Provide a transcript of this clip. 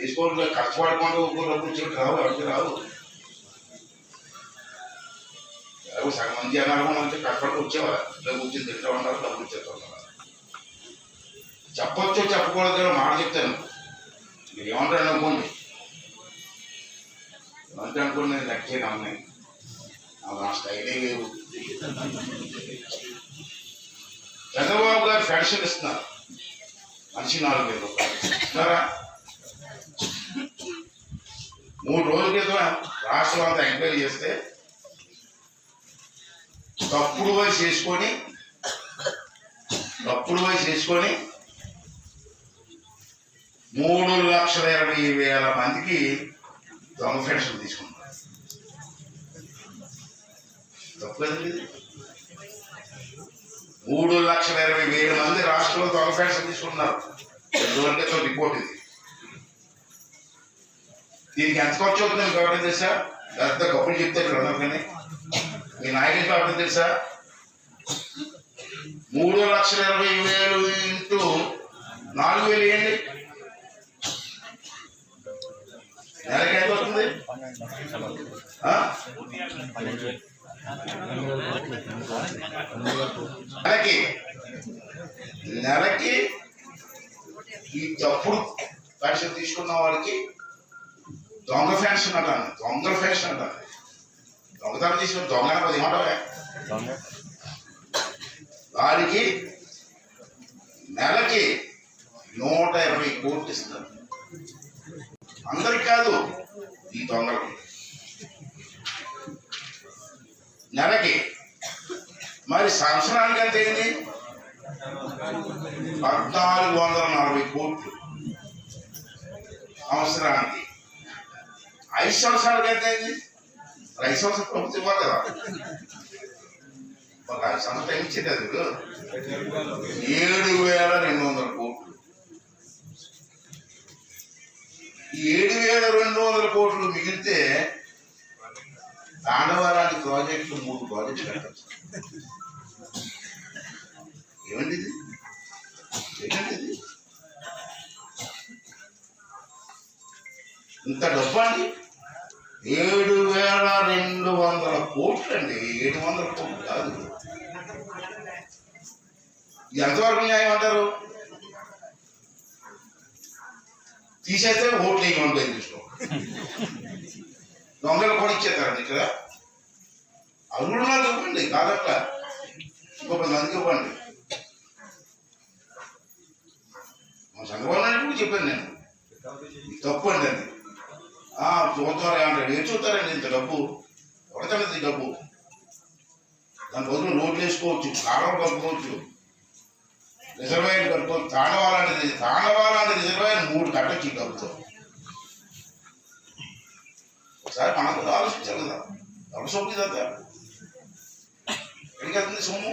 తీసుకోవడం కష్టపడకుండా డబ్బులు ఇచ్చేట్టు రావు, ఎవరికి రావు. సగం మంది జనాలు మంచి కష్టపడి వచ్చేవా, డబ్బు వచ్చింది తింటూ ఉంటారు, డబ్బులు ఇచ్చేస్తూ ఉంటారు. చెప్పొచ్చు చెప్పకూడదు మాట చెప్తాను, మీరు ఏమంటారు అనుకోండి. ఏమంటే అనుకోండి, నేను లెక్కే నమ్మాయి నా స్టైలే లేవు. చంద్రబాబు గారు పెన్షన్ ఇస్తున్నారు, మనిషి 4,000 రూపాయలు ఇస్తున్నారా? 3 రోజుల క్రితం రాష్ట్రం అంతా ఎంక్వైరీ చేస్తే తప్పుడు వయసు చేసుకొని 3,20,000 మందికి దొంగ పెన్షన్ తీసుకున్నారు. తప్పు కదండి, 3,20,000 మంది రాష్ట్రంలో దొంగ పెన్షన్ తీసుకున్నారు. 2 రోజుల క్రితం రిపోర్ట్ ఇది. దీనికి ఎంత ఖర్చు అవుతుంది మీకు ఎవరైనా తెలుసా? పెద్ద కప్పులు చెప్తారు అందరూ, కానీ మీ నాయకుడికి ఎవరైనా తెలుసా? 3,20,000 ఇంటూ 4,000 వేయండి, నెలకి ఎంత అవుతుంది? నెలకి ఈ తప్పుడు పెన్షన్ తీసుకున్న వాళ్ళకి దొంగ పెన్షన్ అంటాను, దొంగతనం తీసుకుని దొంగ 10 ఏమంటావే, వారికి నెలకి 120 కోట్లు ఇస్తారు. అందరికి కాదు, ఈ దొంగలకి నెలకి. మరి సంవత్సరానికి ఎంత అయింది? 1,440 కోట్లు సంవత్సరానికి. 5 సంవత్సరాలకి ఎంత అయింది? 5 సంవత్సరాలు ప్రభుత్వం ఇవ్వాలి కదా, ఒక 5 సంవత్సరాలు ఇచ్చేది. అది 7,200 కోట్లు. ఈ 7,200 కోట్లు మిగిలితే తాండవాలాంటి ప్రాజెక్టులు 3 ప్రాజెక్టులు కట్టచ్చు. ఏమండి ఇది? ఇంత డబ్బు అండి, 7,200 కోట్లు అండి. 700 కోట్లు కాదు. ఎంతవరకు న్యాయం అంటారు? తీసేస్తే ఓట్లు వేయమంటే చూసుకో, దొంగలు కూడా ఇచ్చేస్తారండి ఇక్కడ. అల్లుడు నాకు ఇవ్వండి, కాదట్లా ఇంకొక మందికి ఇవ్వండి. మా చంద్రబాబు నాయుడు కూడా చెప్పాను నేను, తప్పు అండి అది. చూద్దారా అంటాడు. ఏం చూస్తారండి, ఇంత డబ్బు ఎవరికన్నది? డబ్బు దాని బదులు రోడ్లు వేసుకోవచ్చు, కాలువలు కట్టుకోవచ్చు, రిజర్వాయర్ కట్టుకోవచ్చు. తాండవాలాంటి రిజర్వాయర్ 3 కట్టచ్చు ఈ డబ్బుతో. ఒకసారి మనం కూడా ఆలోచించాలి కదా, ఎవరి సొమ్ము ఇదంతా ఎక్కడికి వెళ్తుంది సొమ్ము?